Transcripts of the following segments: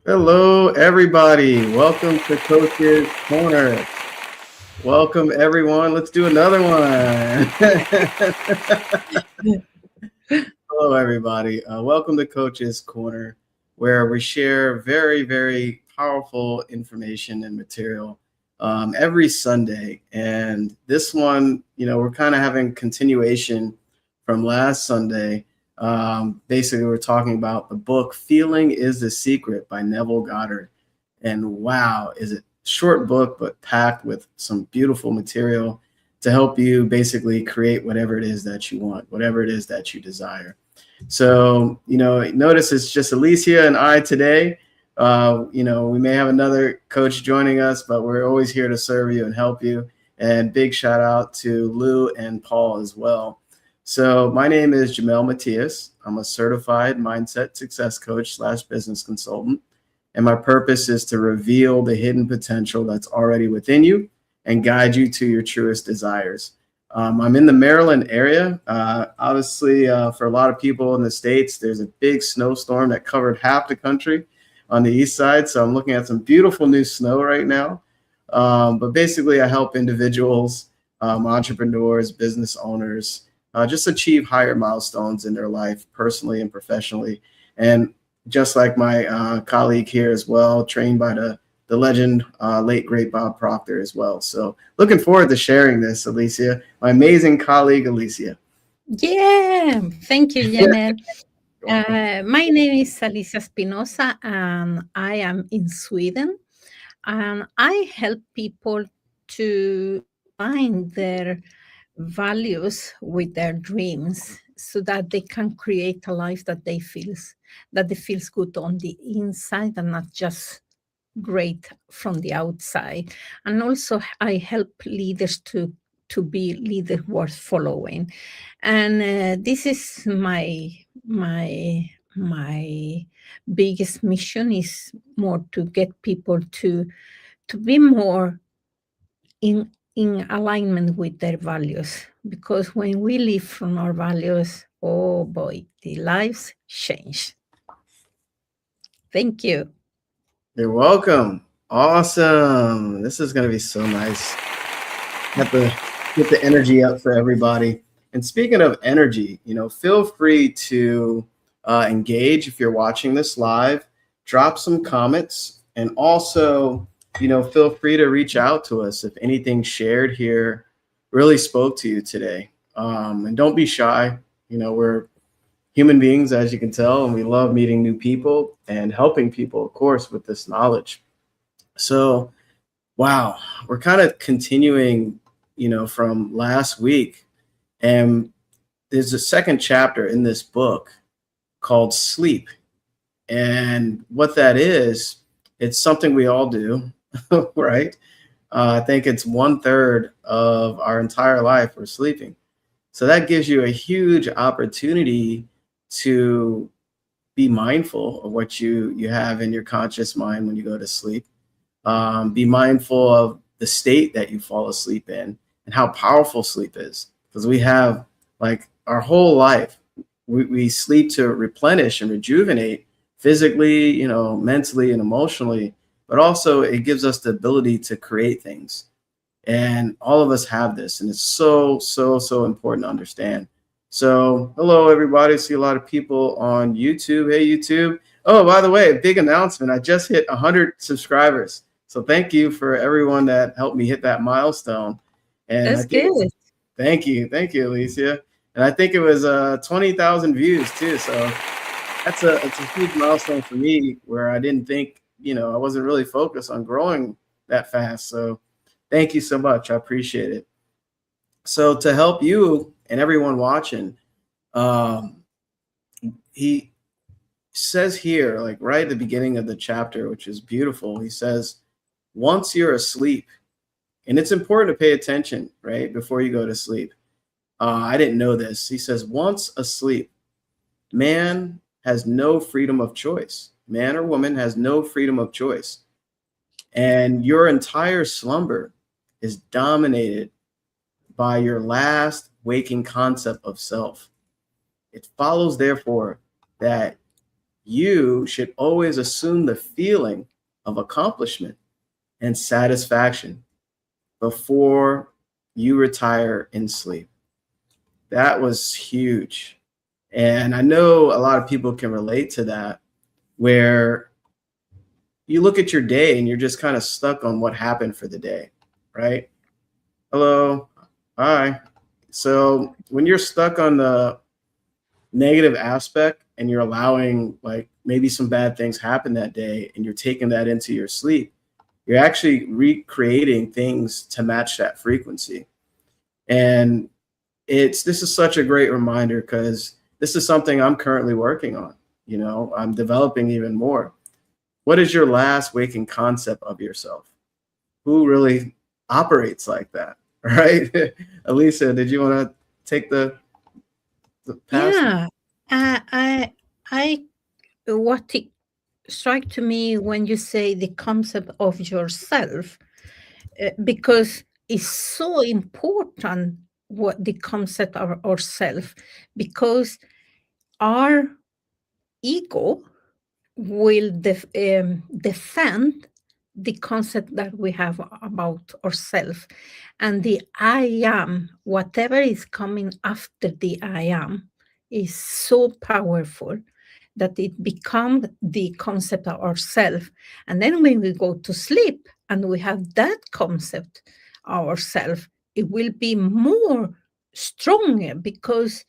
Hello, everybody. Welcome to Coach's Corner. Welcome, everyone. Let's do another one. Hello, everybody. Welcome to Coach's Corner, where we share very, very powerful information and material every Sunday. And this one, we're kind of having continuation from last Sunday. Basically, we're talking about the book "Feeling Is the Secret" by Neville Goddard. And wow, is it short book, but packed with some beautiful material to help you basically create whatever it is that you want, whatever it is that you desire. So, notice it's just Alicia and I today. We may have another coach joining us, but we're always here to serve you and help you. And big shout out to Lou and Paul as well. So my name is Jamel Matias. I'm a certified mindset success coach / business consultant. And my purpose is to reveal the hidden potential that's already within you and guide you to your truest desires. I'm in the Maryland area. Obviously, for a lot of people in the States, there's a big snowstorm that covered half the country on the east side. So I'm looking at some beautiful new snow right now. But basically, I help individuals, entrepreneurs, business owners, just achieve higher milestones in their life, personally and professionally. And just like my colleague here as well, trained by the legend, late great Bob Proctor as well. So looking forward to sharing this, Alicia, my amazing colleague, Alicia. Yeah, thank you, Jamel. You're welcome. My name is Alicia Spinoza, and I am in Sweden. And I help people to align their values with their dreams, so that they can create a life that they feels good on the inside and not just great from the outside. And also I help leaders to be leaders worth following. And this is my biggest mission is more to get people to be more in alignment with their values, because when we live from our values, oh boy, the lives change. Thank you. You're welcome. Awesome. This is going to be so nice. Have to get the energy up for everybody. And speaking of energy, feel free to engage if you're watching this live. Drop some comments, and also, feel free to reach out to us if anything shared here really spoke to you today. And don't be shy. We're human beings, as you can tell, and we love meeting new people and helping people, of course, with this knowledge. So, wow, we're kind of continuing from last week. And there's a second chapter in this book called Sleep. And what that is, it's something we all do, right? I think it's 1/3 of our entire life we're sleeping. So that gives you a huge opportunity to be mindful of what you have in your conscious mind when you go to sleep. Be mindful of the state that you fall asleep in and how powerful sleep is, because we have like our whole life. We sleep to replenish and rejuvenate physically, mentally and emotionally, but also it gives us the ability to create things. And all of us have this, and it's so, so, so important to understand. So, hello, everybody. I see a lot of people on YouTube. Hey, YouTube. Oh, by the way, a big announcement. I just hit 100 subscribers. So thank you for everyone that helped me hit that milestone. And I That's think good. thank you. Thank you, Alicia. And I think it was 20,000 views too. So it's a huge milestone for me, where I didn't think, I wasn't really focused on growing that fast. So thank you so much. I appreciate it. So to help you and everyone watching, um, he says here, like right at the beginning of the chapter, which is beautiful, he says, once you're asleep, and it's important to pay attention, right, before you go to sleep. I didn't know this. He says, once asleep, man has no freedom of choice. Man or woman has no freedom of choice. And your entire slumber is dominated by your last waking concept of self. It follows, therefore, that you should always assume the feeling of accomplishment and satisfaction before you retire in sleep. That was huge. And I know a lot of people can relate to that, where you look at your day and you're just kind of stuck on what happened for the day, right? Hello. Hi. So when you're stuck on the negative aspect and you're allowing like maybe some bad things happen that day and you're taking that into your sleep, you're actually recreating things to match that frequency. And this is such a great reminder, because this is something I'm currently working on. I'm developing even more. What is your last waking concept of yourself? Who really operates like that? Right? Elisa, did you want to take the pass? Yeah, I what it strike to me when you say the concept of yourself, because it's so important what the concept of ourself, because our ego will defend the concept that we have about ourselves, and the I am, whatever is coming after the I am, is so powerful that it becomes the concept of ourself. And then when we go to sleep and we have that concept ourself, it will be more stronger, because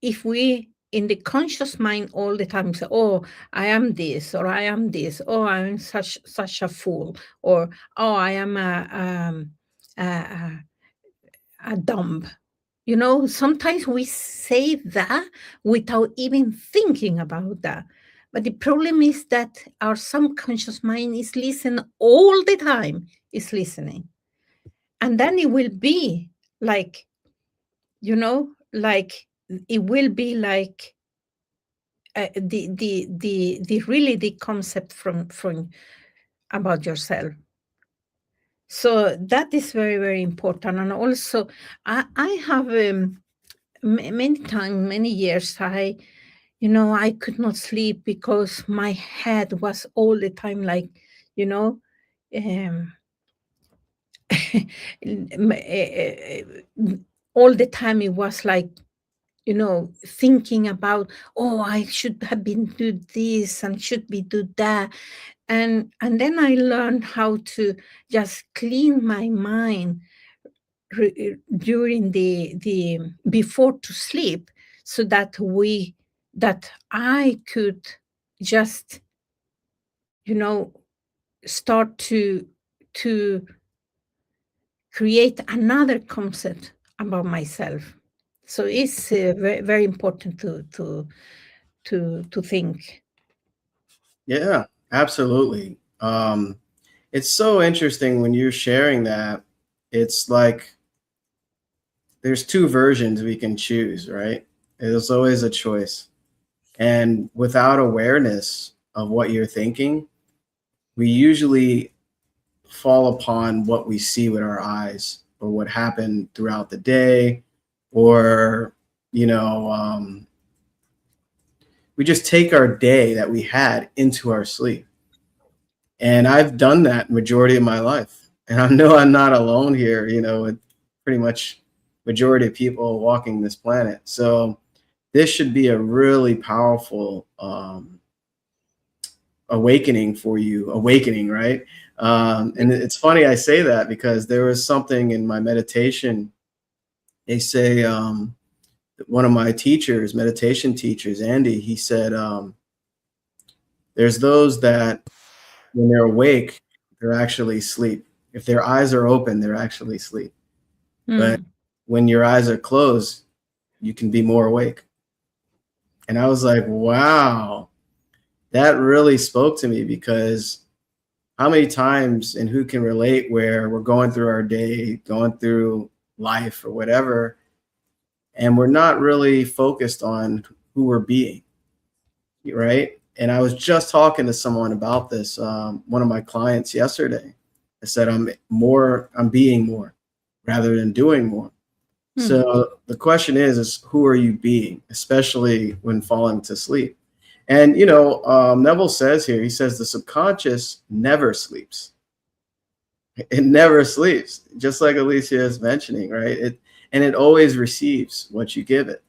if we in the conscious mind all the time say, oh, I am this, or I am this, oh, I'm such a fool, or oh, I am a, a dumb. Sometimes we say that without even thinking about that. But the problem is that our subconscious mind is listening all the time, is listening. And then it will be like, like it will be like the really the concept from about yourself. So that is very, very important. And also I have many times, many years, I could not sleep because my head was all the time like, you know um, all the time it was like, thinking about, oh, I should have been do this and should be do that. And then I learned how to just clean my mind during the before to sleep, so that I could just, you know start to create another concept about myself. So it's very, very important to think. Yeah, absolutely. It's so interesting when you're sharing that. It's like there's two versions we can choose, right? There's always a choice. And without awareness of what you're thinking, we usually fall upon what we see with our eyes, or what happened throughout the day, or, you know, we just take our day that we had into our sleep. And I've done that majority of my life. And I know I'm not alone here, with pretty much majority of people walking this planet. So this should be a really powerful awakening, right? And it's funny I say that, because there was something in my meditation. They say, one of my teachers, meditation teachers, Andy, he said, there's those that when they're awake, they're actually asleep. If their eyes are open, they're actually asleep. But Mm. when your eyes are closed, you can be more awake. And I was like, wow, that really spoke to me, because how many times, and who can relate, where we're going through our day, going through life or whatever, and we're not really focused on who we're being, right? And I was just talking to someone about this, one of my clients yesterday. I said, I'm being more rather than doing more. Mm. So the question is who are you being, especially when falling to sleep? And Neville says here, he says the subconscious never sleeps. It never sleeps, just like Alicia is mentioning, right? It always receives what you give it.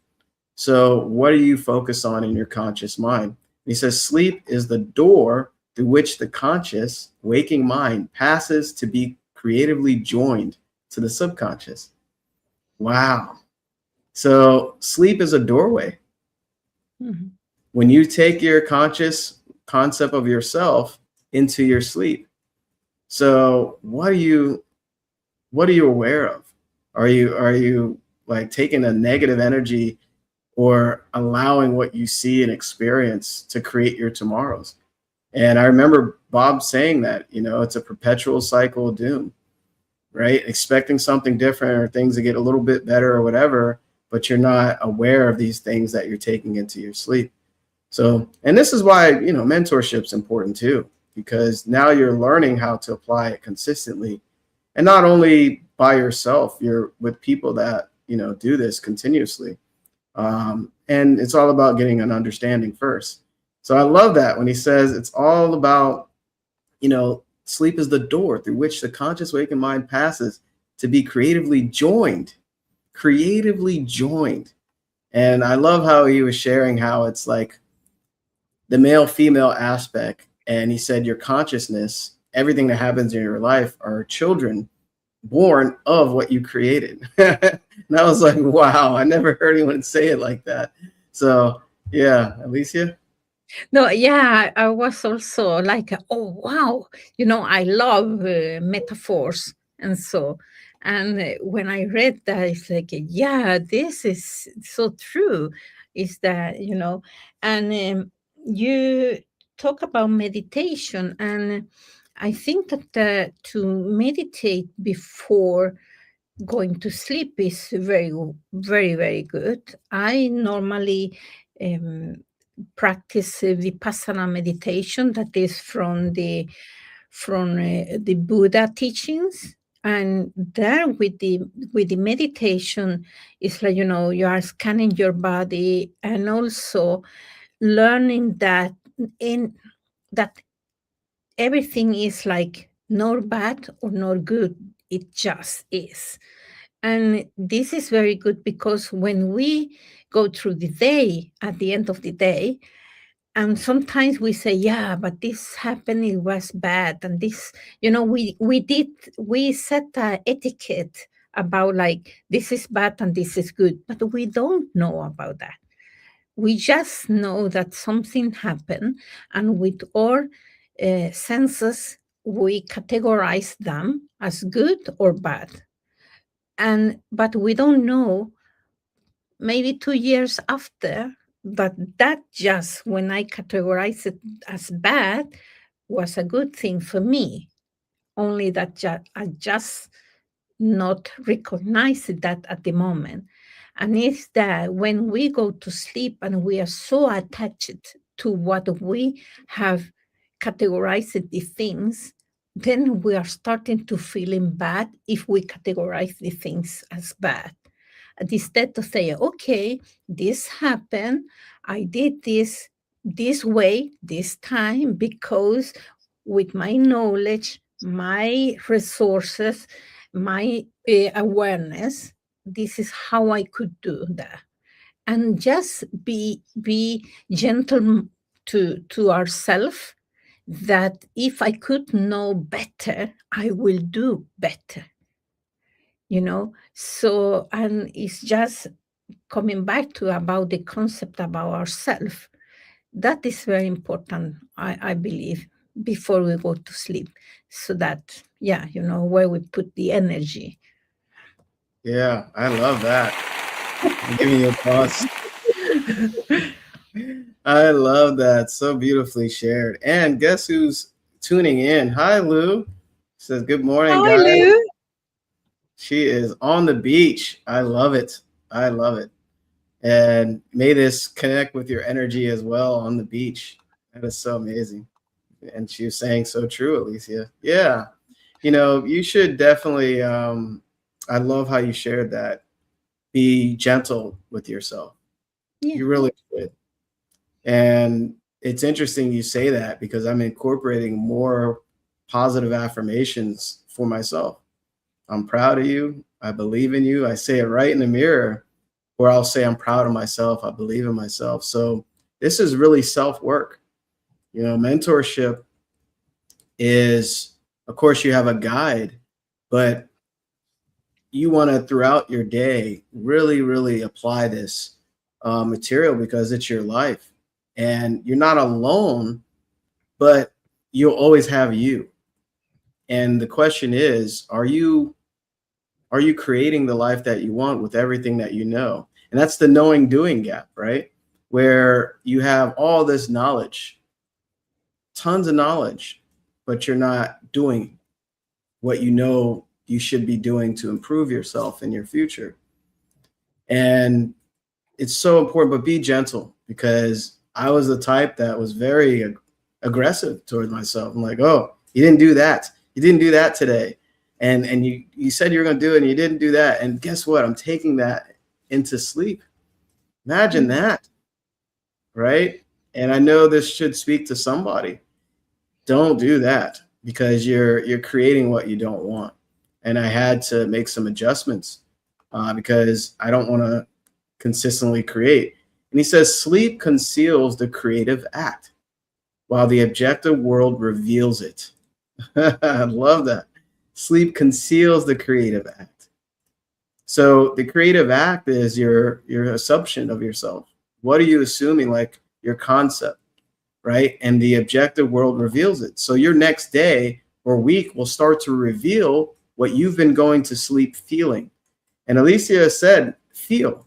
So what do you focus on in your conscious mind? He says sleep is the door through which the conscious waking mind passes to be creatively joined to the subconscious. Wow. So sleep is a doorway. Mm-hmm. When you take your conscious concept of yourself into your sleep. So what are you aware of? Are you like taking a negative energy or allowing what you see and experience to create your tomorrows? And I remember Bob saying that, it's a perpetual cycle of doom, right? Expecting something different or things to get a little bit better or whatever, but you're not aware of these things that you're taking into your sleep. So, and this is why, mentorship's important too, because now you're learning how to apply it consistently, and not only by yourself, you're with people that, do this continuously. And it's all about getting an understanding first. So I love that when he says it's all about, sleep is the door through which the conscious waking mind passes to be creatively joined. And I love how he was sharing how it's like the male female aspect. And he said your consciousness, everything that happens in your life are children born of what you created. And I was like, wow, I never heard anyone say it like that. So yeah, Alicia. No, yeah, I was also like, oh wow, I love metaphors and so. And when I read that, it's like, yeah, this is so true. Is that and you talk about meditation, and I think that to meditate before going to sleep is very, very, very good. I normally practice vipassana meditation, that is from the Buddha teachings. And there with the meditation, it's like you are scanning your body, and also learning in that everything is like nor bad or nor good, it just is. And this is very good because when we go through the day, at the end of the day, and sometimes we say, yeah, but this happened, it was bad. And this, we set a etiquette about like, this is bad and this is good, but we don't know about that. We just know that something happened, and with our senses, we categorize them as good or bad. But we don't know, maybe 2 years after, that just when I categorize it as bad was a good thing for me. Only that I just not recognize that at the moment. And it's that when we go to sleep and we are so attached to what we have categorized the things, then we are starting to feeling bad if we categorize the things as bad. Instead of saying, okay, this happened, I did this way, this time, because with my knowledge, my resources, my awareness, this is how I could do that. And just be gentle to ourselves, that if I could know better, I will do better. So, and it's just coming back to about the concept about ourselves. That is very important, I believe, before we go to sleep, so that, yeah, where we put the energy. Yeah, I love that. I'm giving you applause. I love that. So beautifully shared. And guess who's tuning in? Hi, Lou. Says, good morning, Hi, guys. Lou. She is on the beach. I love it. I love it. And may this connect with your energy as well on the beach. That is so amazing. And she was saying so true, Alicia. Yeah. You should definitely, I love how you shared that. Be gentle with yourself. Yeah. You really should. And it's interesting you say that because I'm incorporating more positive affirmations for myself. I'm proud of you. I believe in you. I say it right in the mirror, or I'll say I'm proud of myself. I believe in myself. So this is really self work. Mentorship is, of course, you have a guide, but you want to throughout your day really, really apply this material because it's your life, and you're not alone, but you'll always have you. And the question is, are you creating the life that you want with everything that you know? And that's the knowing doing gap, right? Where you have all this knowledge, tons of knowledge, but you're not doing what you know you should be doing to improve yourself in your future. And it's so important, but be gentle, because I was the type that was very aggressive towards myself. I'm like, oh, you didn't do that. You didn't do that today. And you said you were going to do it and you didn't do that. And guess what? I'm taking that into sleep. Imagine that, right? And I know this should speak to somebody. Don't do that, because you're creating what you don't want. And I had to make some adjustments because I don't want to consistently create. And he says, sleep conceals the creative act while the objective world reveals it. I love that. Sleep conceals the creative act. So the creative act is your assumption of yourself. What are you assuming, like your concept, right? And the objective world reveals it. So your next day or week will start to reveal what you've been going to sleep feeling. And Alicia said, feel.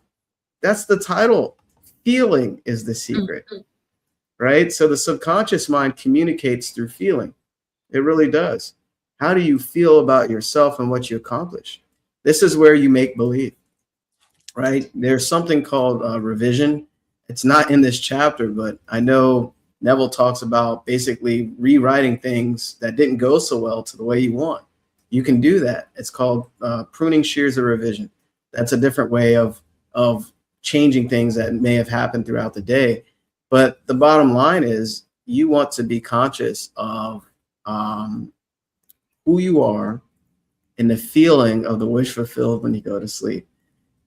That's the title. Feeling is the secret, right? So the subconscious mind communicates through feeling. It really does. How do you feel about yourself and what you accomplish? This is where you make believe, right? There's something called revision. It's not in this chapter, but I know Neville talks about basically rewriting things that didn't go so well to the way you want. You can do that. It's called pruning shears of revision. That's a different way of changing things that may have happened throughout the day. But the bottom line is you want to be conscious of who you are and the feeling of the wish fulfilled when you go to sleep.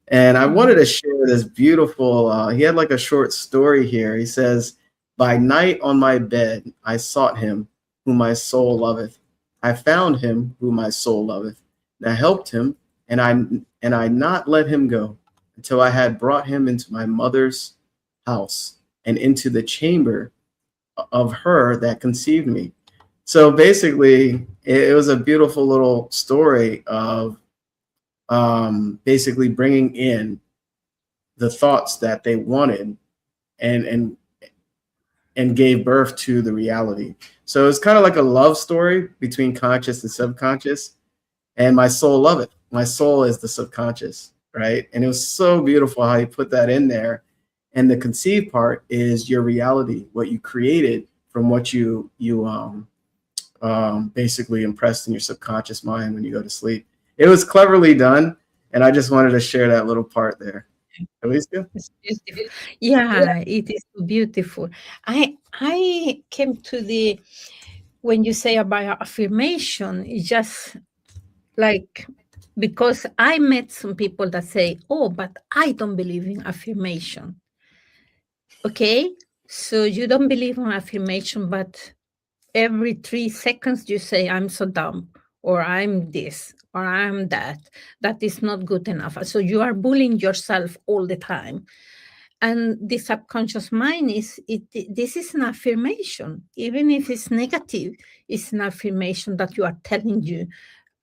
And I wanted to share this beautiful, he had like a short story here. He says, by night on my bed, I sought him whom my soul loveth. I found him whom my soul loveth. And I helped him, and I not let him go until I had brought him into my mother's house and into the chamber of her that conceived me. So basically, it was a beautiful little story of basically bringing in the thoughts that they wanted and gave birth to the reality. So it's kind of like a love story between conscious and subconscious. And my soul love it. My soul is the subconscious, right? And it was so beautiful how you put that in there. And the conceived part is your reality, what you created from what you basically impressed in your subconscious mind when you go to sleep. It was cleverly done, and I just wanted to share that little part there. Alicia? It's beautiful. Yeah, it is so beautiful. I came to the when you say about affirmation, it's just like because I met some people that say, "Oh, but I don't believe in affirmation." Okay, so you don't believe in affirmation, but every 3 seconds you say, "I'm so dumb," or "I'm this," or "I'm that." That is not good enough. So you are bullying yourself all the time. And the subconscious mind this is an affirmation, even if it's negative. It's an affirmation that you are telling you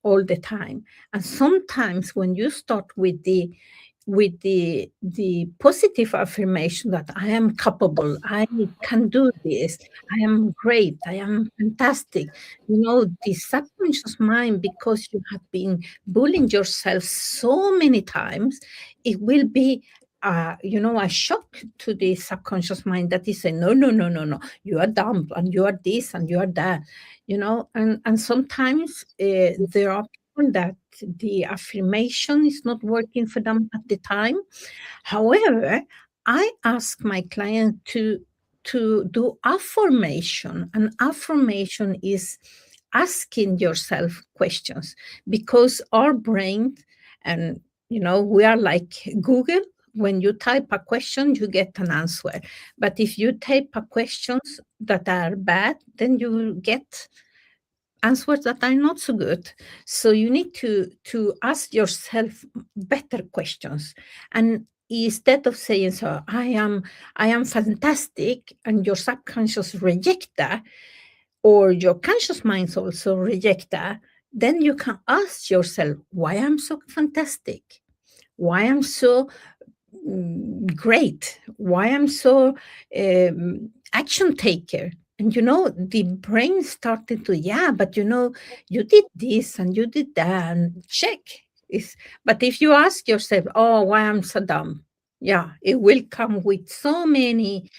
all the time. And sometimes when you start with the positive affirmation that I am capable, I can do this, I am great, I am fantastic, the subconscious mind, because you have been bullying yourself so many times, it will be a shock to the subconscious mind that is saying, no, no, no, no, no, you are dumb and you are this and you are that, and sometimes there are people that the affirmation is not working for them at the time. However, I ask my client to to do affirmation. And affirmation is asking yourself questions, because our brain, and we are like Google. When you type a question, you get an answer. But if you type a questions that are bad, then you will get answers that are not so good. So you need to ask yourself better questions. And instead of saying, so I am fantastic, and your subconscious reject that, or your conscious mind also reject that, then you can ask yourself, why I'm so fantastic, why I'm so great, why I'm so action taker. And the brain started to, yeah, but you did this and you did that, and check. But if you ask yourself, oh, why I'm so dumb, yeah, it will come with so many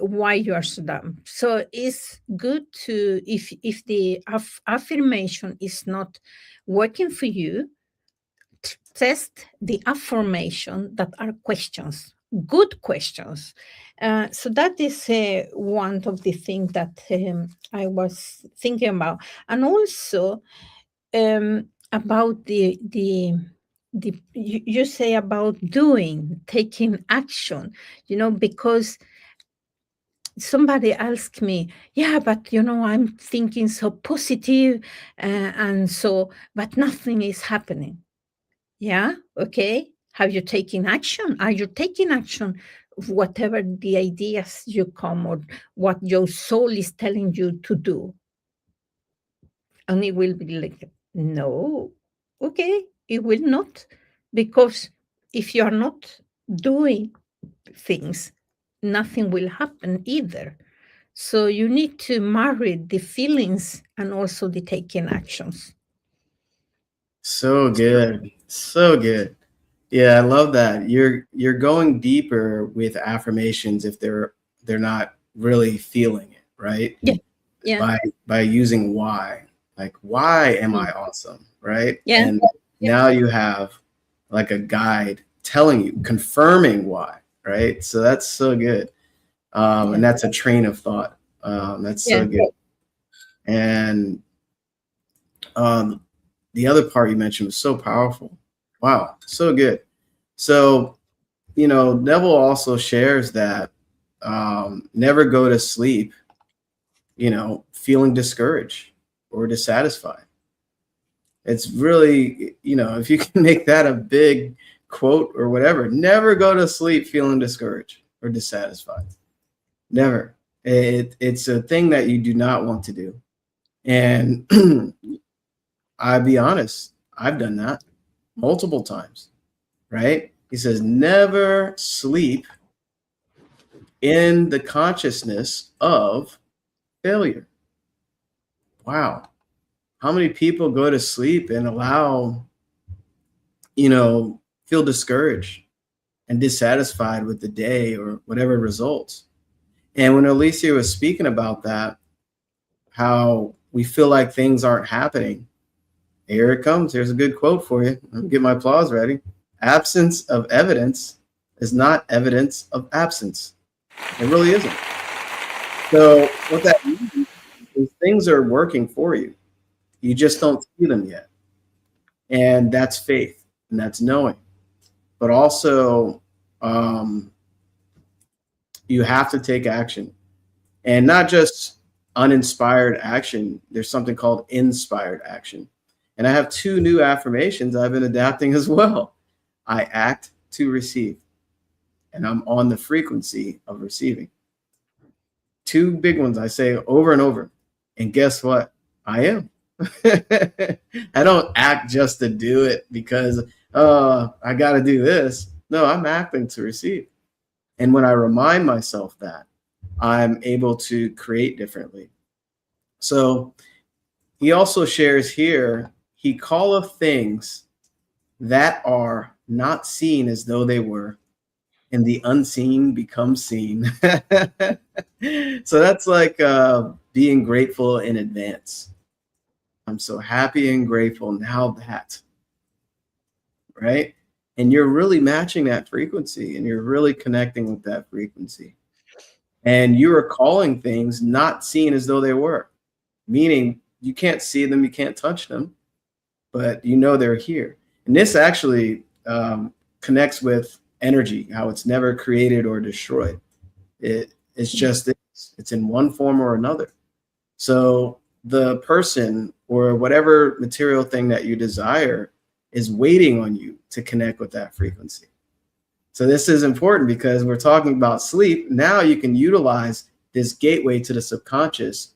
why you are so dumb. So it's good to, if the affirmation is not working for you, test the affirmation that are questions, good questions. So that is one of the things that I was thinking about. And also about the you say about doing, taking action, because somebody asked me, yeah, but I'm thinking so positive, and so, but nothing is happening. Yeah, okay. Have you taken action? Are you taking action? Whatever the ideas you come, or what your soul is telling you to do. And it will be like, no, okay, it will not. Because if you are not doing things, nothing will happen either. So you need to marry the feelings and also the taking actions. So good. So good. Yeah, I love that. You're going deeper with affirmations if they're not really feeling it, right? Yeah, yeah, By using why. Like, why am mm, I awesome, right? yeah, And now you have like a guide telling you, confirming why, right? So that's so good. yeah, And that's a train of thought. That's yeah. so good. And um, the other part you mentioned was so powerful. Wow, so good. So, Neville also shares that never go to sleep, feeling discouraged or dissatisfied. It's really, if you can make that a big quote or whatever, never go to sleep feeling discouraged or dissatisfied. Never. It's a thing that you do not want to do. And I'll be honest, I've done that multiple times, right? He says, never sleep in the consciousness of failure. Wow. How many people go to sleep and allow, feel discouraged and dissatisfied with the day or whatever results? And when Alicia was speaking about that, how we feel like things aren't happening, here it comes. Here's a good quote for you. Let me get my applause ready. Absence of evidence is not evidence of absence. It really isn't. So what that means is things are working for you. You just don't see them yet. And that's faith and that's knowing. But also, you have to take action, and not just uninspired action. There's something called inspired action. And I have two new affirmations I've been adapting as well. I act to receive, and I'm on the frequency of receiving. Two big ones I say over and over. And guess what? I am. I don't act just to do it because, I got to do this. No, I'm acting to receive. And when I remind myself that, I'm able to create differently. So he also shares here, he calleth things that are not seen as though they were, and the unseen becomes seen. So that's like being grateful in advance. I'm so happy and grateful now that, right? And you're really matching that frequency and you're really connecting with that frequency. and you are calling things not seen as though they were, meaning you can't see them, you can't touch them, but you know they're here. And this actually connects with energy, how it's never created or destroyed. It's just it's in one form or another. So the person or whatever material thing that you desire is waiting on you to connect with that frequency. So this is important because we're talking about sleep. Now you can utilize this gateway to the subconscious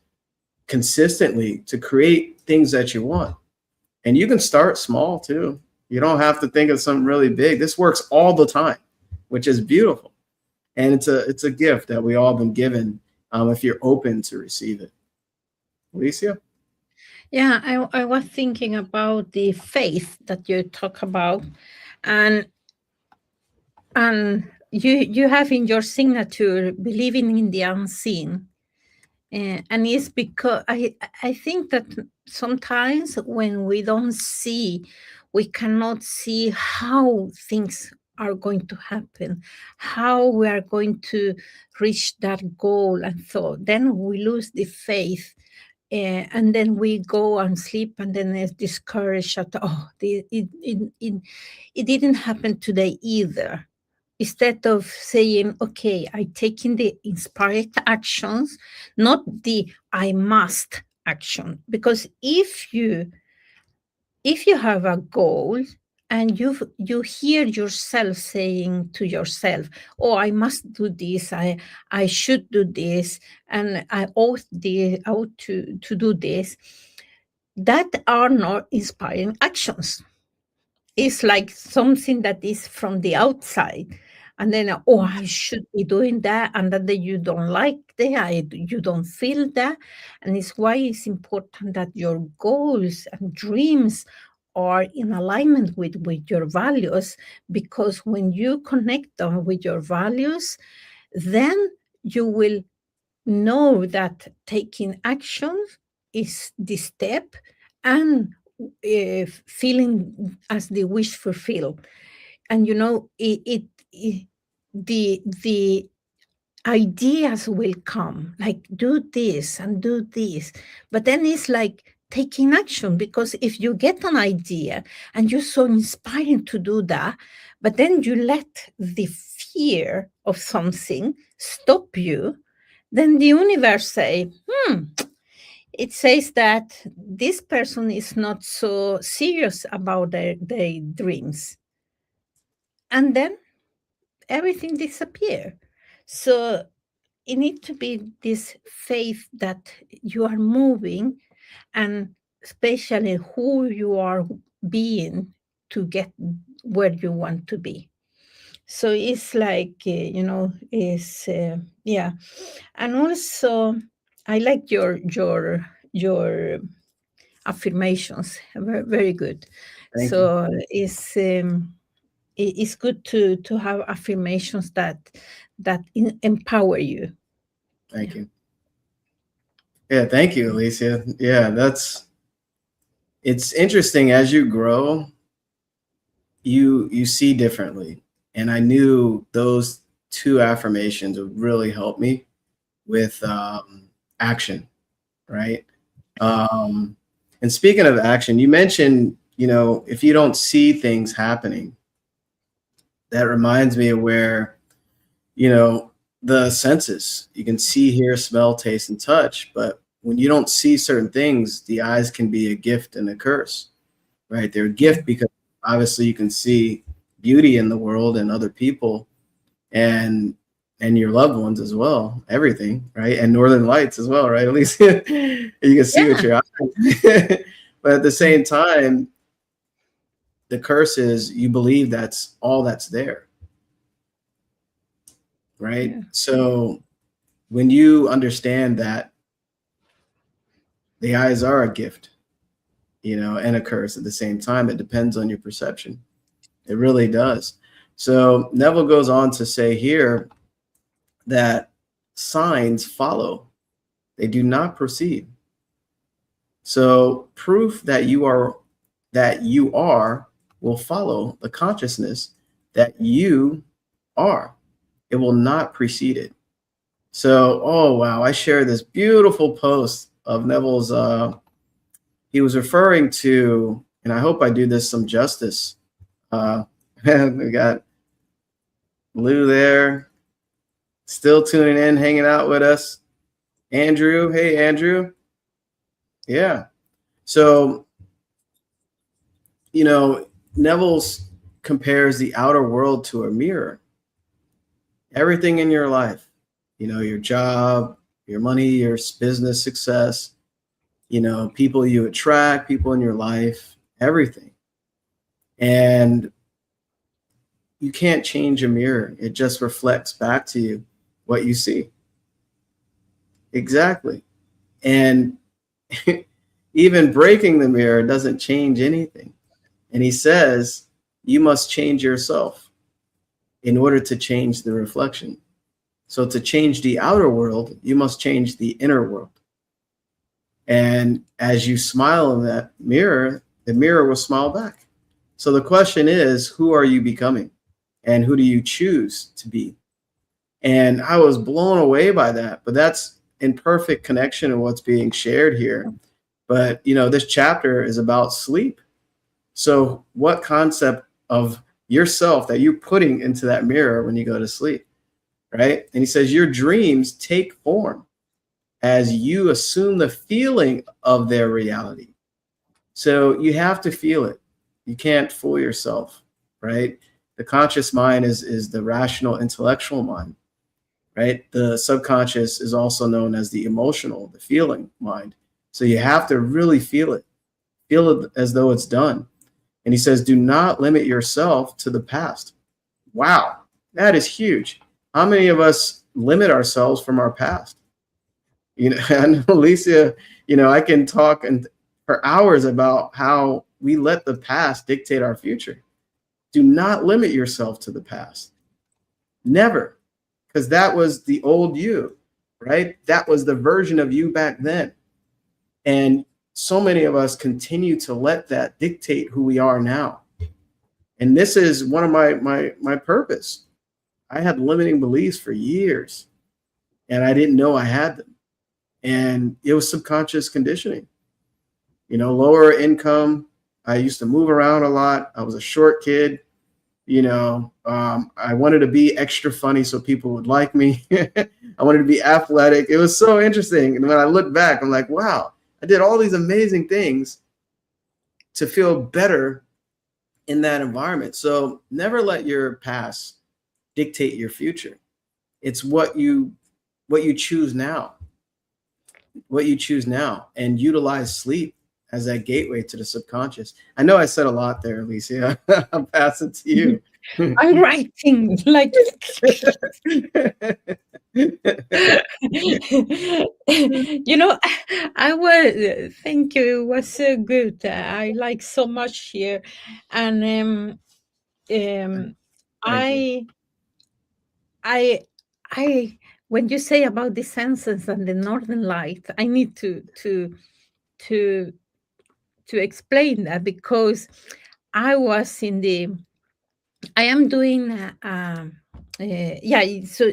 consistently to create things that you want. And you can start small too. You don't have to think of something really big. This works all the time, which is beautiful. And it's a gift that we all been given if you're open to receive it. Alicia? Yeah, I was thinking about the faith that you talk about, and you have in your signature believing in the unseen. And it's because I think that sometimes when we don't see, we cannot see how things are going to happen, how we are going to reach that goal. And so then we lose the faith. And then we go and sleep, and then it's discouraged at, oh, it didn't happen today either. Instead of saying, okay, I taking the inspired actions, not the I must action. Because if you have a goal and you hear yourself saying to yourself, oh, I must do this, I should do this, and I ought to do this, that are not inspiring actions. It's like something that is from the outside. And then, oh, I should be doing that. And then you don't like that, you don't feel that. And it's why it's important that your goals and dreams are in alignment with your values. Because when you connect them with your values, then you will know that taking action is the step, and feeling as the wish fulfilled. And the ideas will come, like do this and do this, but then it's like taking action. Because if you get an idea and you're so inspiring to do that, but then you let the fear of something stop you, then the universe say, it says that this person is not so serious about their dreams. And then everything disappear. So it needs to be this faith that you are moving, and especially who you are being to get where you want to be. So it's like, is yeah. And also I like your affirmations. Very, very good. Thank you. So it's good to have affirmations that empower you. Thank Yeah. you. Yeah, thank you, Alicia. Yeah, it's interesting as you grow, you see differently. And I knew those two affirmations would really help me with action, right? Um, and speaking of action, you mentioned, if you don't see things happening, that reminds me of where, the senses, you can see, hear, smell, taste, and touch. But when you don't see certain things, the eyes can be a gift and a curse, right? They're a gift because obviously you can see beauty in the world and other people and your loved ones as well, everything, right? And northern lights as well, right? At least you can see with Yeah. your eyes. But at the same time, the curse is you believe that's all that's there, right? Yeah. So when you understand that the eyes are a gift, and a curse at the same time, it depends on your perception. It really does. So Neville goes on to say here that signs follow, they do not proceed. So proof that you are will follow the consciousness that you are. It will not precede it. So, oh wow, I shared this beautiful post of Neville's. He was referring to, and I hope I do this some justice. Uh, we got Lou there, still tuning in, hanging out with us. Andrew, hey Andrew, yeah. So, Neville's compares the outer world to a mirror. Everything in your life, your job, your money, your business success, people you attract, people in your life, everything. And you can't change a mirror. It just reflects back to you what you see. Exactly. And even breaking the mirror doesn't change anything. And he says, you must change yourself in order to change the reflection. So to change the outer world, you must change the inner world. And as you smile in that mirror, the mirror will smile back. So the question is, who are you becoming? And who do you choose to be? And I was blown away by that. But that's in perfect connection to what's being shared here. But, this chapter is about sleep. So what concept of yourself that you're putting into that mirror when you go to sleep, right? And he says, your dreams take form as you assume the feeling of their reality. So you have to feel it. You can't fool yourself, right? The conscious mind is the rational intellectual mind, right? The subconscious is also known as the emotional, the feeling mind. So you have to really feel it as though it's done. And he says, do not limit yourself to the past. Wow, that is huge. How many of us limit ourselves from our past? And Alicia, I can talk for hours about how we let the past dictate our future. Do not limit yourself to the past. Never. Because that was the old you, right? That was the version of you back then. And so many of us continue to let that dictate who we are now. And this is one of my purpose. I had limiting beliefs for years, and I didn't know I had them. And it was subconscious conditioning. Lower income. I used to move around a lot. I was a short kid. I wanted to be extra funny so people would like me. I wanted to be athletic. It was so interesting. And when I look back, I'm like, wow, I did all these amazing things to feel better in that environment. So never let your past dictate your future. It's what you choose now. What you choose now, and utilize sleep as that gateway to the subconscious. I know I said a lot there, Alicia. I'll pass it to you. I'm writing like I was thank you. It was so good. I like so much here, and Thank you. I I I when you say about the senses and the northern light, I need to to explain that because I was in the I am doing yeah, so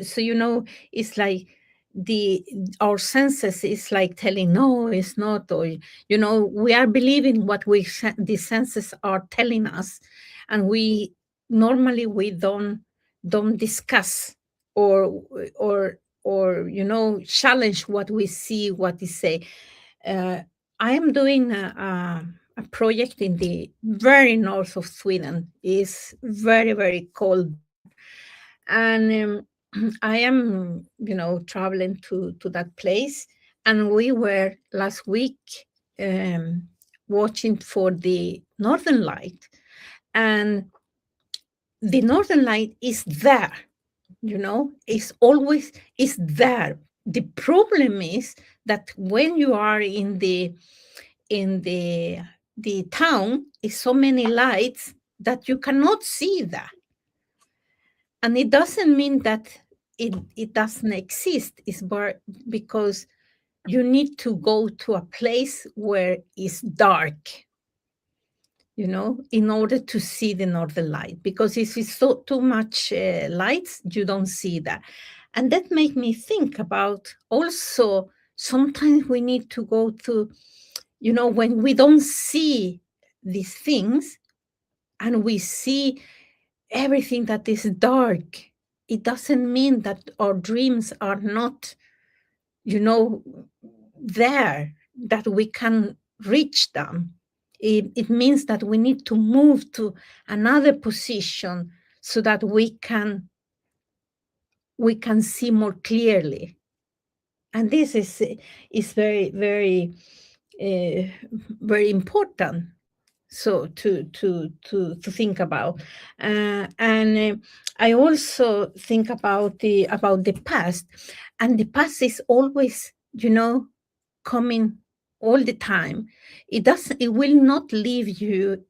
it's like the our senses is like telling no, it's not, or we are believing what the senses are telling us, and we normally we don't discuss or or challenge what we see, what they say. uh, I am doing a project in the very north of Sweden. It's very, very cold there. And I am, traveling to that place. And we were last week um, watching for the Northern Light. And the Northern Light is there, it's always is there. The problem is that when you are in the town is so many lights that you cannot see that. And it doesn't mean that it doesn't exist. It's because you need to go to a place where it's dark, in order to see the northern light. Because if it's so too much lights, you don't see that. And that made me think about also sometimes we need to go to, when we don't see these things and we see everything that is dark, it doesn't mean that our dreams are not, you know, there, that we can reach them. It means that we need to move to another position so that we can see more clearly. And this is very, very, uh, very important, so to think about. And I also think about the past. And the past is always, coming all the time. It will not leave you.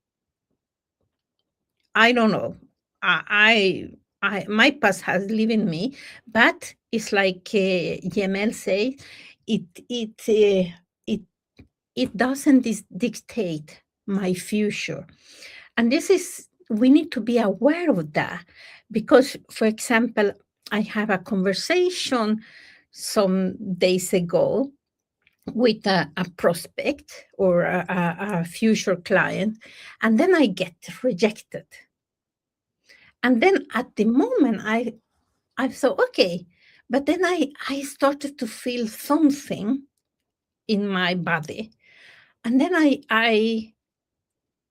I don't know. My past has lived in me, but it's like Yemel says, it it it it doesn't dictate my future. And this is, we need to be aware of that, because, for example, I have a conversation some days ago with a prospect or a future client, and then I get rejected. And then at the moment, I thought, okay, but then I started to feel something in my body. And then I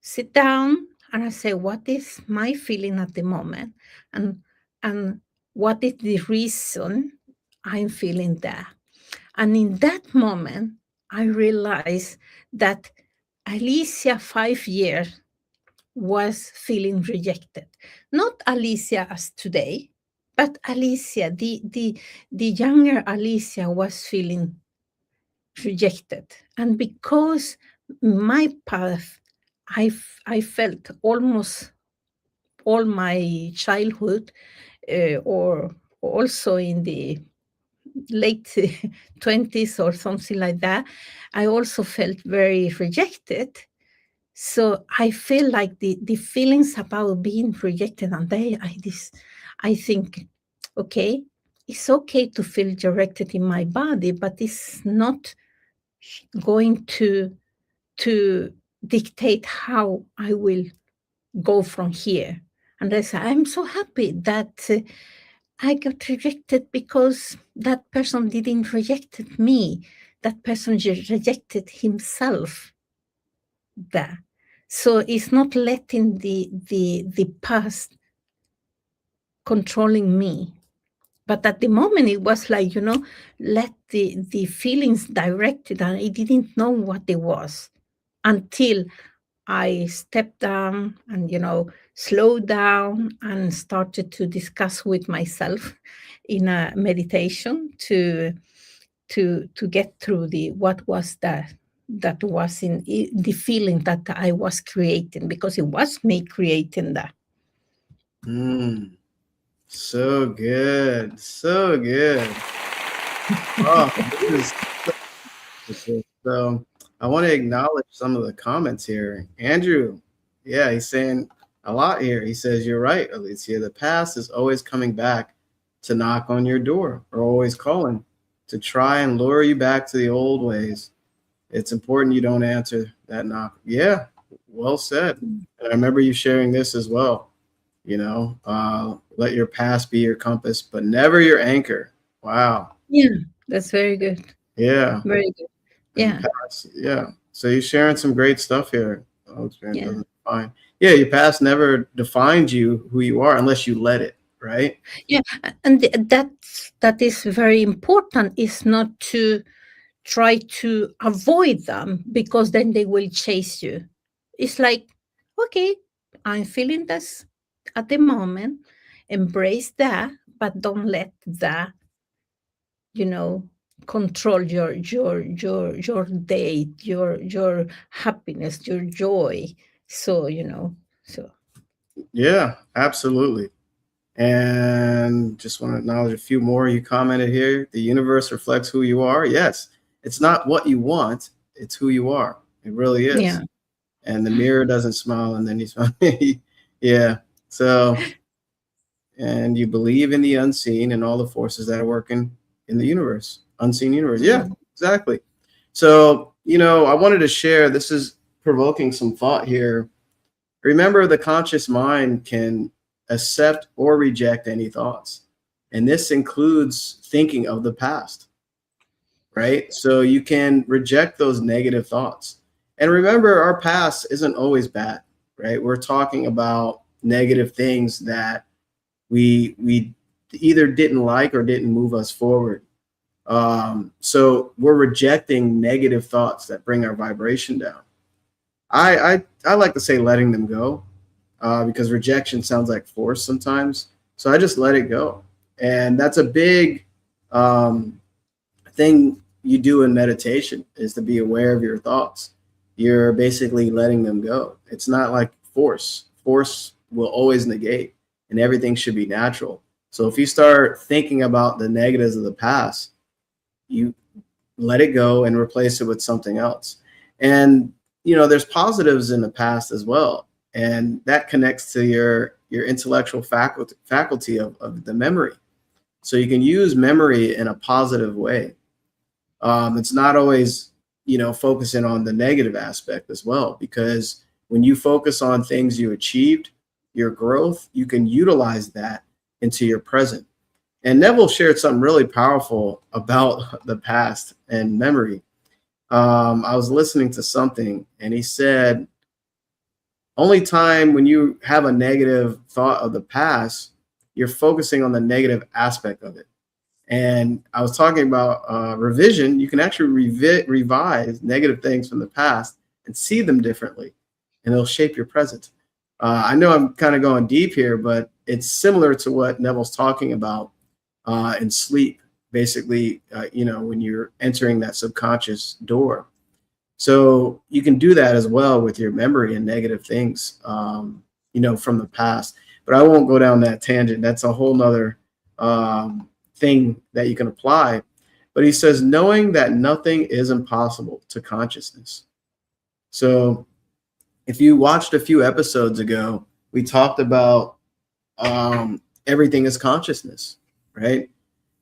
sit down and I say, what is my feeling at the moment? And what is the reason I'm feeling that? And in that moment, I realized that Alicia, 5 years, was feeling rejected. Not Alicia as today, but Alicia, the younger Alicia, was feeling rejected. And because my path, I felt almost all my childhood, or also in the late 20s or something like that, I also felt very rejected. So I feel like the feelings about being rejected, and I think, okay, it's okay to feel rejected in my body, but it's not going to dictate how I will go from here. And I say, I'm so happy that I got rejected, because that person didn't rejected me. That person rejected himself there. So it's not letting the past controlling me. But at the moment, it was like, let the feelings directed, and I didn't know what it was until I stepped down and, slowed down and started to discuss with myself in a meditation to get through what was that was in the feeling that I was creating, because it was me creating that. So good. So good. Oh, this is so I want to acknowledge some of the comments here. Andrew, yeah, he's saying a lot here. He says, you're right, Alicia. The past is always coming back to knock on your door, or always calling to try and lure you back to the old ways. It's important you don't answer that knock. Yeah, well said. And I remember you sharing this as well. Let your past be your compass, but never your anchor. Wow. Yeah, that's very good. Yeah. Very good. Yeah. Yeah. So you're sharing some great stuff here. Oh, Yeah. doesn't define. Yeah, your past never defined you who you are unless you let it, right? Yeah. And that is very important, is not to try to avoid them, because then they will chase you. It's like, okay, I'm feeling this at the moment, embrace that, but don't let that, you know, control your day, your happiness, your joy. So, so Yeah, absolutely. And just want to acknowledge a few more. You commented here, the universe reflects who you are. Yes, it's not what you want, it's who you are. It really is. yeah. And the mirror doesn't smile and then you smile. Yeah. So and you believe in the unseen and all the forces that are working in the universe, unseen universe. Yeah, exactly. So, I wanted to share, this is provoking some thought here. Remember, the conscious mind can accept or reject any thoughts. And this includes thinking of the past, right? So you can reject those negative thoughts. And remember, our past isn't always bad, right? We're talking about negative things that we either didn't like or didn't move us forward. So we're rejecting negative thoughts that bring our vibration down. I like to say letting them go, because rejection sounds like force sometimes. So I just let it go, and that's a big thing you do in meditation, is to be aware of your thoughts. You're basically letting them go. It's not like force. Force will always negate, and everything should be natural. So if you start thinking about the negatives of the past, you let it go and replace it with something else. And there's positives in the past as well, and that connects to your intellectual faculty of the memory. So you can use memory in a positive way. It's not always focusing on the negative aspect as well, because when you focus on things you achieved, your growth, you can utilize that into your present. And Neville shared something really powerful about the past and memory. I was listening to something, and he said, only time when you have a negative thought of the past, you're focusing on the negative aspect of it. And I was talking about revision. You can actually revise negative things from the past and see them differently, and it'll shape your present. I know I'm kind of going deep here, but it's similar to what Neville's talking about in sleep. Basically, when you're entering that subconscious door. So you can do that as well with your memory and negative things, from the past. But I won't go down that tangent. That's a whole nother thing that you can apply. But he says, knowing that nothing is impossible to consciousness. So if you watched a few episodes ago, we talked about everything is consciousness, right?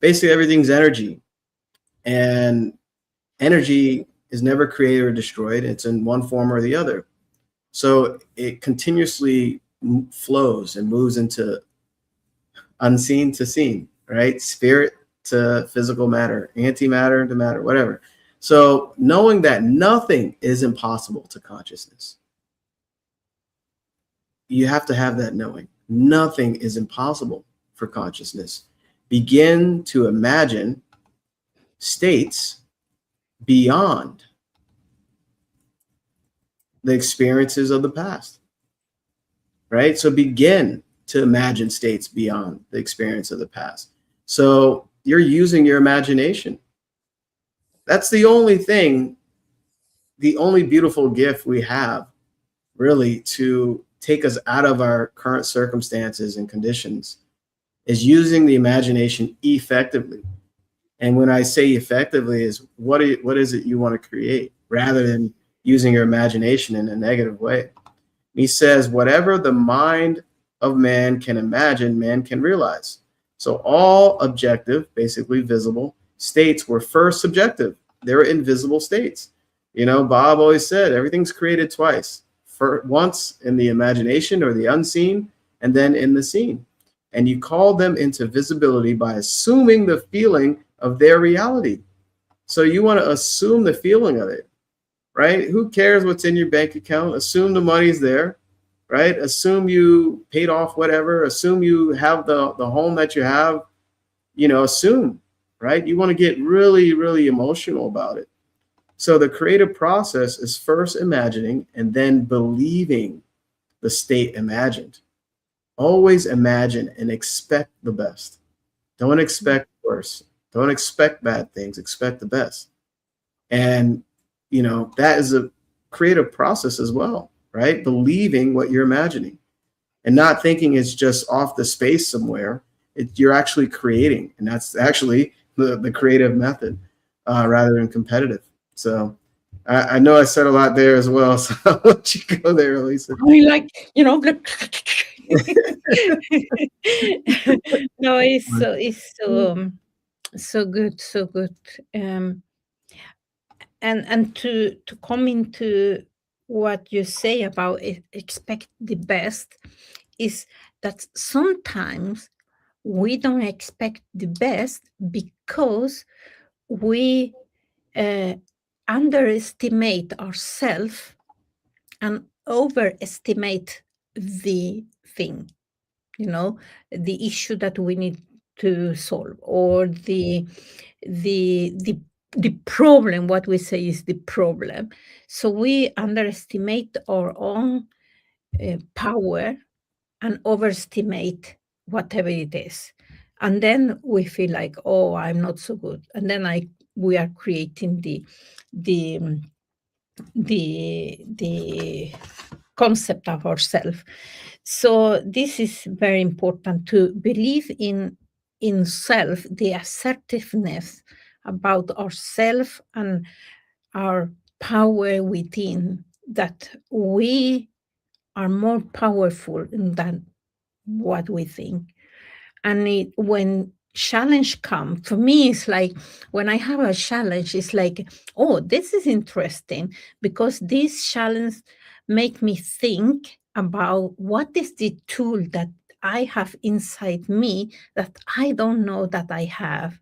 Basically, everything's energy, and energy is never created or destroyed. It's in one form or the other. So it continuously flows and moves into unseen to seen, right? Spirit to physical matter, antimatter to matter, whatever. So knowing that nothing is impossible to consciousness, you have to have that knowing. Nothing is impossible for consciousness. Begin to imagine states beyond the experiences of the past, right? So begin to imagine states beyond the experience of the past. So you're using your imagination. That's the only thing, the only beautiful gift we have, really, to take us out of our current circumstances and conditions, is using the imagination effectively. And when I say effectively, is what is it you want to create, rather than using your imagination in a negative way. He says, whatever the mind of man can imagine, man can realize. So all objective, basically visible states were first subjective. They were invisible states. Bob always said everything's created twice. Once in the imagination or the unseen, and then in the seen. And you call them into visibility by assuming the feeling of their reality. So you want to assume the feeling of it, right? Who cares what's in your bank account? Assume the money's there, right? Assume you paid off whatever. Assume you have the home that you have, assume, right? You want to get really, really emotional about it. So the creative process is first imagining and then believing the state imagined. Always imagine and expect the best. Don't expect worse. Don't expect bad things. Expect the best. And, that is a creative process as well, right? Believing what you're imagining and not thinking it's just off the space somewhere. You're actually creating. And that's actually the creative method, rather than competitive. So I know I said a lot there as well. So I'll let you go there, Lisa. I mean, like, No, it's so good, so good. Um, and to come into what you say about expect the best is that sometimes we don't expect the best because we uh, underestimate ourselves and overestimate the thing, you know, the issue that we need to solve, or the the problem. What we say is the problem. So we underestimate our own power and overestimate whatever it is, and then we feel like, oh, I'm not so good, and then we are creating the the concept of ourselves. So this is very important, to believe in self, the assertiveness about ourself and our power within, that we are more powerful than what we think. And when challenge come, for me, it's like, when I have a challenge, it's like, oh, this is interesting, because this challenge make me think about what is the tool that I have inside me that I don't know that I have,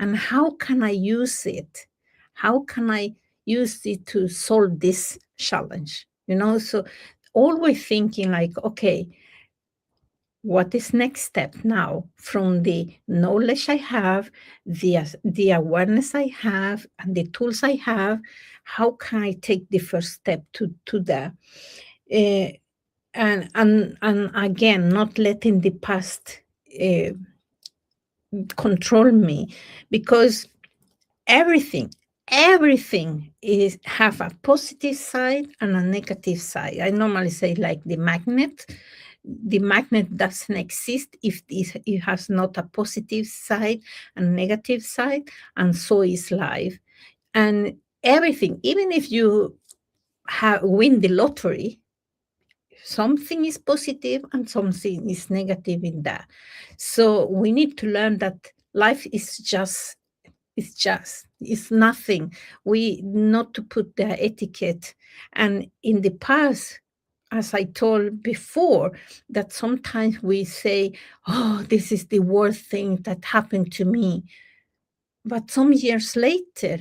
and how can I use it, how can I use it to solve this challenge, so always thinking like, okay, what is next step now from the knowledge I have, the awareness I have, and the tools I have? How can I take the first step to that? Uh, and again, not letting the past uh, control me, because everything everything is have a positive side and a negative side. I normally say, like the magnet doesn't exist if it has not a positive side and negative side, and so is life. And everything, even if you win the lottery, something is positive and something is negative in that. So we need to learn that life is just, it's nothing. We not to put the etiquette. And in the past, as I told before, that sometimes we say, oh, this is the worst thing that happened to me. But some years later,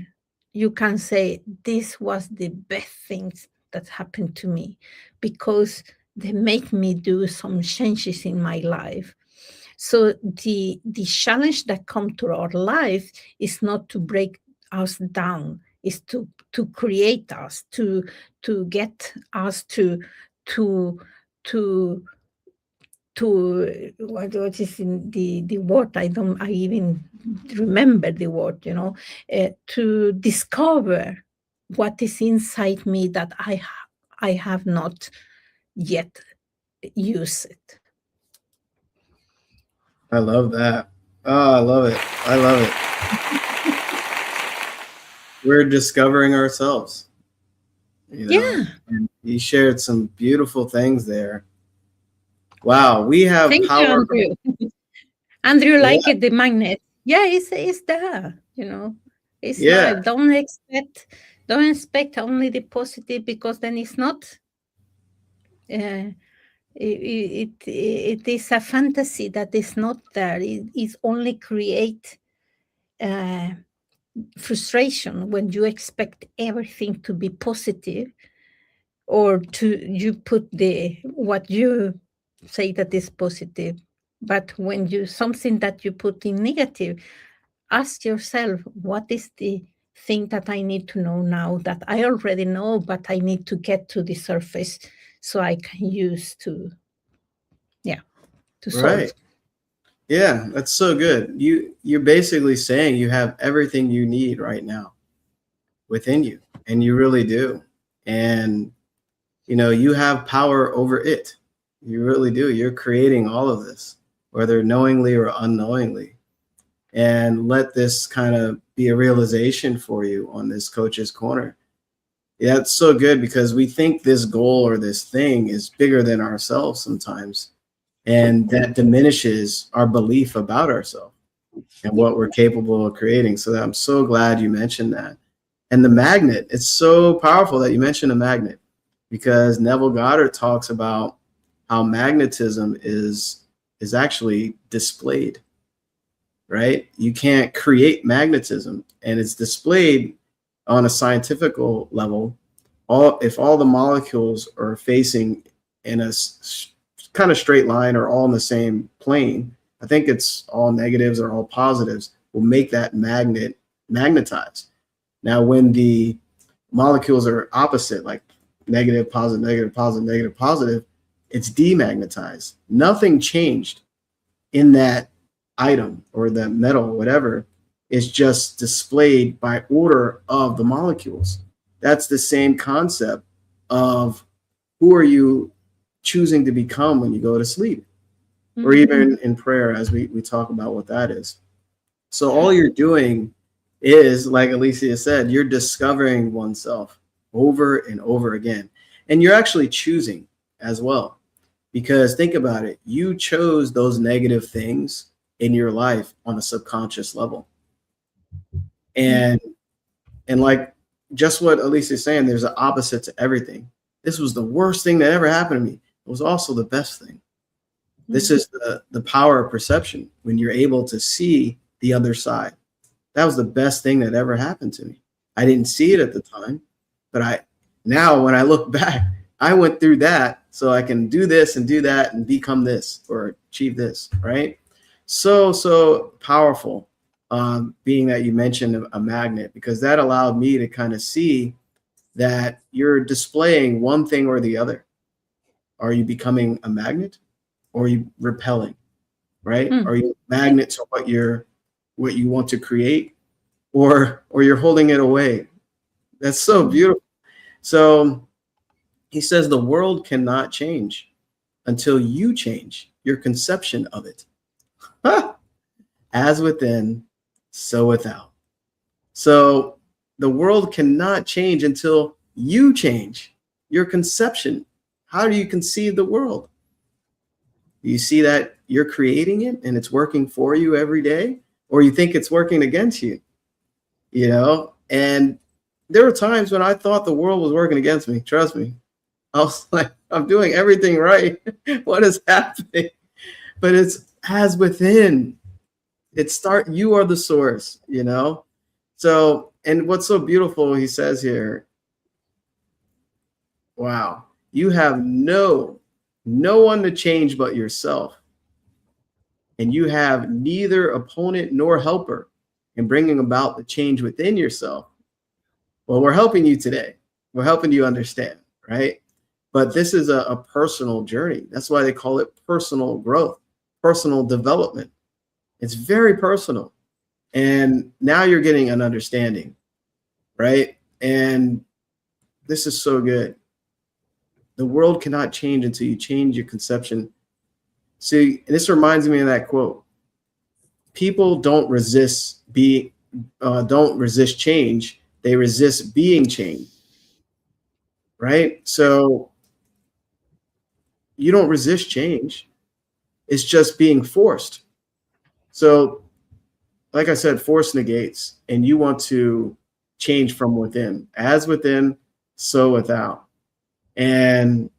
you can say, this was the best things that happened to me, because they make me do some changes in my life. So the challenge that come to our life is not to break us down, is to create us, to get us to to what is in the word, I even remember the word, to discover what is inside me that I have not yet used it. I love that. Oh, I love it. I love it. We're discovering ourselves, Yeah. and you shared some beautiful things there. Wow, we have Thank you, power. Andrew. Andrew, Yeah, like it, the magnet. Yeah, it's there. It's yeah, life. Don't expect only the positive, because then it's not. Uh, it is a fantasy that is not there. It is only create uh, frustration when you expect everything to be positive, or to you put the what you say that is positive. But when you something that you put in negative, ask yourself, what is the thing that I need to know now, that I already know, but I need to get to the surface so I can use yeah, to solve. right. Yeah, that's so good. You're basically saying you have everything you need right now within you, and you really do. And you have power over it. You really do. You're creating all of this, whether knowingly or unknowingly. And let this kind of be a realization for you on this coach's corner. Yeah, it's so good, because we think this goal or this thing is bigger than ourselves sometimes. and that diminishes our belief about ourselves and what we're capable of creating. So I'm so glad you mentioned that. And the magnet, it's so powerful that you mentioned a magnet, because Neville Goddard talks about how magnetism is actually displayed, right? You can't create magnetism, and it's displayed on a scientific level. If all the molecules are facing in a kind of straight line or all in the same plane, I think it's all negatives or all positives, will make that magnet magnetize. Now, when the molecules are opposite, like negative, positive, negative, positive, negative, positive, it's demagnetized. Nothing changed in that item or the metal, whatever, is just displayed by order of the molecules. That's the same concept of who are you choosing to become when you go to sleep, or even in prayer, as we talk about what that is. So all you're doing is, like Alicia said, you're discovering oneself over and over again. And you're actually choosing as well. Because think about it, you chose those negative things in your life on a subconscious level. And like just what Alicia is saying, there's an opposite to everything. This was the worst thing that ever happened to me. It was also the best thing. This is the power of perception, when you're able to see the other side. That was the best thing that ever happened to me. I didn't see it at the time, but now when I look back, I went through that so I can do this and do that and become this or achieve this, right? So powerful, being that you mentioned a magnet, because that allowed me to kind of see that you're displaying one thing or the other. Are you becoming a magnet, or are you repelling, right? Are you a magnet to what you want to create, or you're holding it away? That's so beautiful. So he says the world cannot change until you change your conception of it. As within, so without. So the world cannot change until you change your conception. How do you conceive the world? Do you see that you're creating it and it's working for you every day, or you think it's working against you? And there were times when I thought the world was working against me. Trust me. I was like, I'm doing everything right. What is happening? But it's as within. You are the source, So, and what's so beautiful, he says here, wow, you have no one to change but yourself. And you have neither opponent nor helper in bringing about the change within yourself. Well, we're helping you today. We're helping you understand, right? But this is a personal journey. That's why they call it personal growth, personal development. It's very personal. And now you're getting an understanding, right? And this is so good. The world cannot change until you change your conception. See, this reminds me of that quote. People don't resist change. They resist being changed, right? So you don't resist change. It's just being forced. So, like I said, force negates, and you want to change from within. As within, so without. And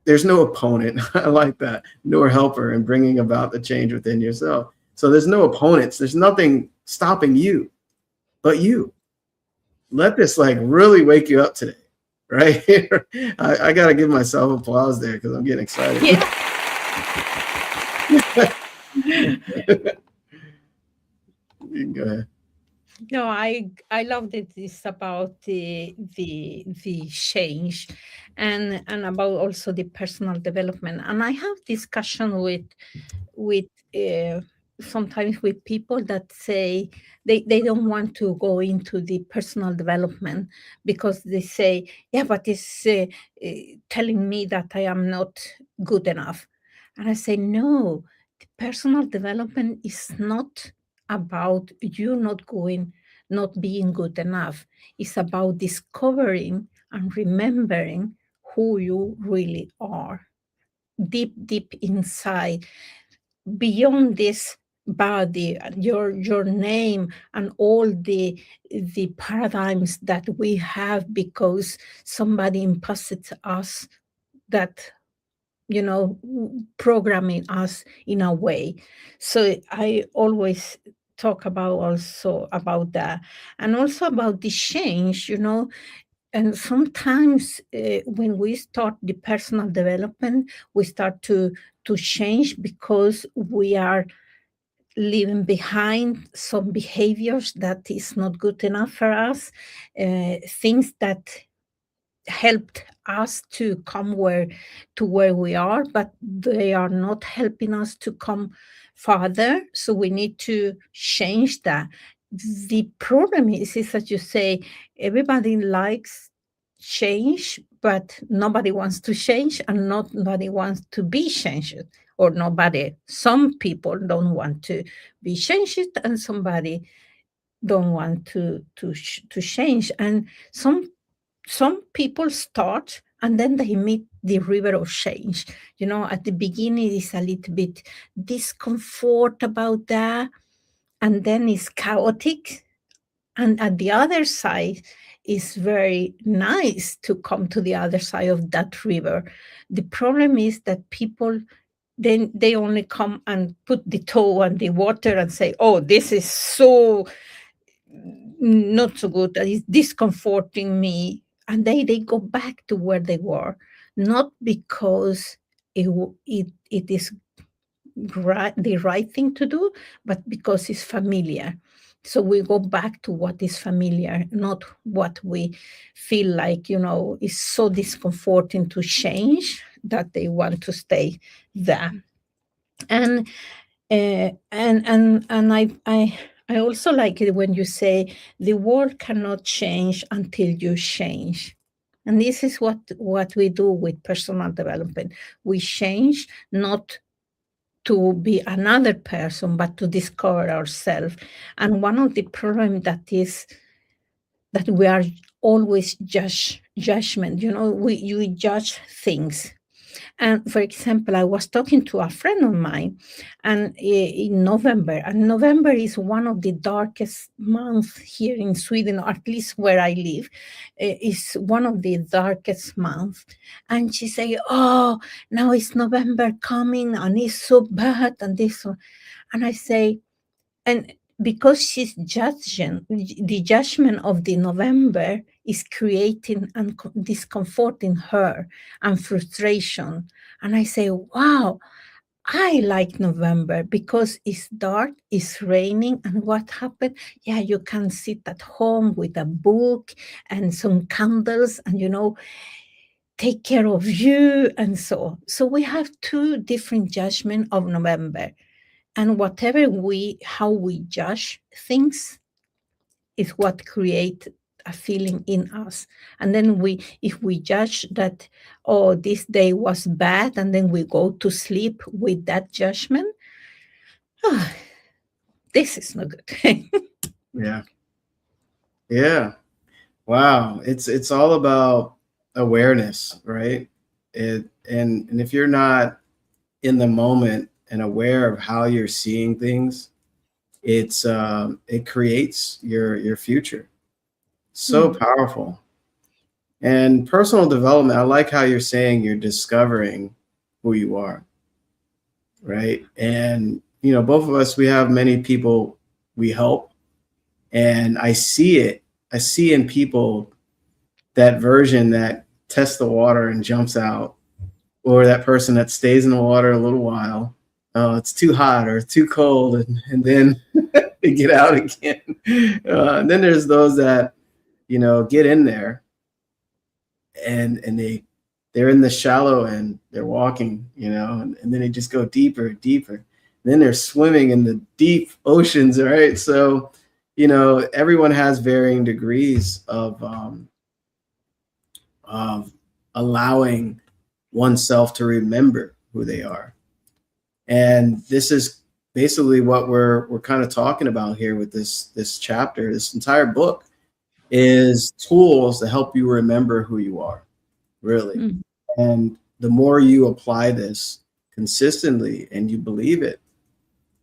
there's no opponent. I like that. Nor helper in bringing about the change within yourself. So there's no opponents. There's nothing stopping you but you. Let this really wake you up today, right? I got to give myself applause there because I'm getting excited. Yeah. You can go ahead. No, I love that this about the change, and about also the personal development. And I have discussion with sometimes with people that say they don't want to go into the personal development because they say, yeah, but it's telling me that I am not good enough. And I say, no, the personal development is not about you not being good enough. It's about discovering and remembering who you really are. deep inside, beyond this body, your name, and all the paradigms that we have because somebody imposed us that, programming us in a way. So I always talk about also about that, and also about the change, and sometimes when we start the personal development, we start to change because we are leaving behind some behaviors that is not good enough for us, things that helped us to come where we are, but they are not helping us to come farther. So we need to change that. The problem is that you say everybody likes change, but nobody wants to change, and nobody wants to be changed, or nobody. Some people don't want to be changed, and somebody don't want to change, and some people start and then they meet the river of change. At the beginning is a little bit discomfort about that, and then it's chaotic, and at the other side is very nice to come to the other side of that river. The problem is that people, then they only come and put the toe on the water and say, oh, this is so not so good, that is discomforting me, and they go back to where they were, not because it is the right thing to do, but because it's familiar. So we go back to what is familiar, not what we feel like, is so discomforting to change that they want to stay there. And and I also like it when you say the world cannot change until you change. And this is what we do with personal development. We change not to be another person, but to discover ourselves. And one of the problems that is that we are always judgment. You judge things. And for example, I was talking to a friend of mine, and in November, and November is one of the darkest months here in Sweden, or at least where I live, is one of the darkest months. And she say, "Oh, now it's November coming, and it's so bad, and this." And I say, and because she's judging, the judgment of the November is creating discomfort in her and frustration. And I say, wow, I like November because it's dark, it's raining, and what happened? Yeah, you can sit at home with a book and some candles, and take care of you, and so we have two different judgment of November. And how we judge things is what create a feeling in us. And then if we judge that, oh, this day was bad, and then we go to sleep with that judgment, oh, this is not good. Yeah. Yeah. Wow. It's all about awareness, right? And if you're not in the moment and aware of how you're seeing things, it creates your future. So Mm. powerful. And personal development, I like how you're saying you're discovering who you are, right? And both of us, we have many people we help, and I see it. I see in people that version that tests the water and jumps out, or that person that stays in the water a little while. Oh, it's too hot or too cold, and then they get out again. And then there's those that get in there, and they're in the shallow end. They're walking, and then they just go deeper and deeper. And then they're swimming in the deep oceans, right? So, everyone has varying degrees of allowing oneself to remember who they are. And this is basically what we're kind of talking about here with this chapter. This entire book is tools to help you remember who you are, really. Mm. And the more you apply this consistently and you believe it,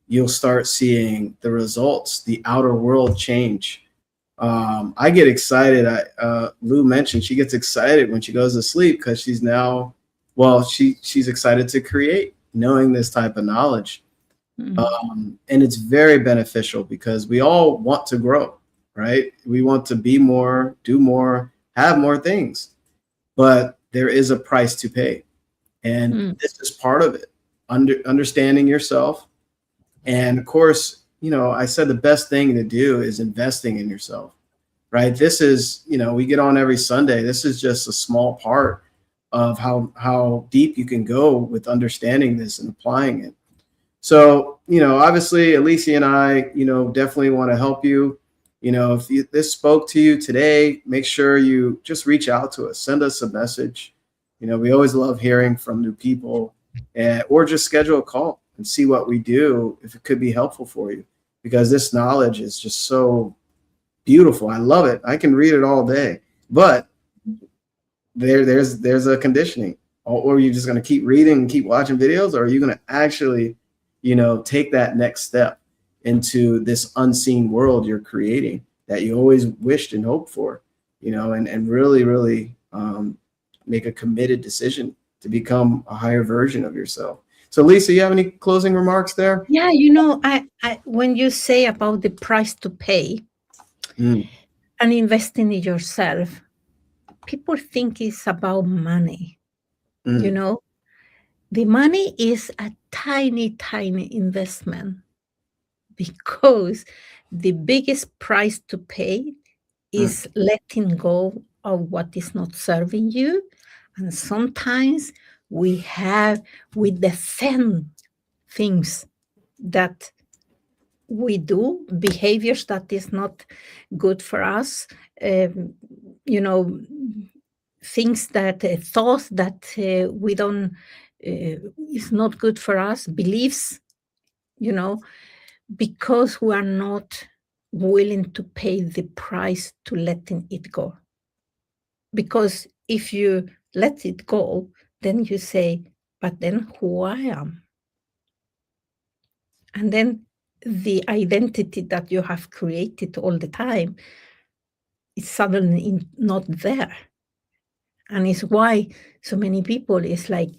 you'll start seeing the results, the outer world change. I get excited. Lou mentioned she gets excited when she goes to sleep because she's now, well, she's excited to create, knowing this type of knowledge. And it's very beneficial because we all want to grow, right? We want to be more, do more, have more things, but there is a price to pay. And this is part of it, understanding yourself. And of course, I said the best thing to do is investing in yourself, right? This is, we get on every Sunday. This is just a small part of how deep you can go with understanding this and applying it. So, obviously, Alicia and I, definitely want to help you. If this spoke to you today, make sure you just reach out to us, send us a message. We always love hearing from new people, or just schedule a call and see what we do, if it could be helpful for you, because this knowledge is just so beautiful. I love it. I can read it all day, but there's a conditioning. Or are you just going to keep reading and keep watching videos, or are you going to actually take that next step into this unseen world you're creating that you always wished and hoped for, and really, really make a committed decision to become a higher version of yourself. So, Lisa, you have any closing remarks there? Yeah, I when you say about the price to pay and investing in yourself, people think it's about money. The money is a tiny, tiny investment, because the biggest price to pay is letting go of what is not serving you. And sometimes we defend things that we do, behaviors that is not good for us, things that thoughts that we don't is not good for us, beliefs, because we are not willing to pay the price to letting it go. Because if you let it go, then you say, but then who I am? And then the identity that you have created all the time is suddenly not there. And it's why so many people is like,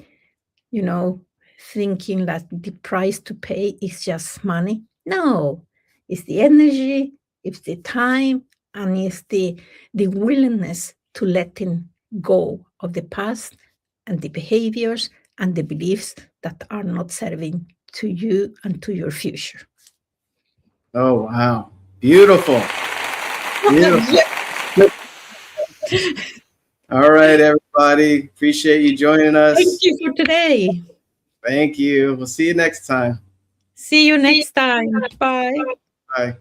thinking that the price to pay is just money. No, it's the energy, it's the time, and it's the willingness to letting go of the past and the behaviors and the beliefs that are not serving to you and to your future. Oh, wow. Beautiful. Beautiful. All right, everybody. Appreciate you joining us. Thank you for today. Thank you. We'll see you next time. See you next time. Bye. Bye.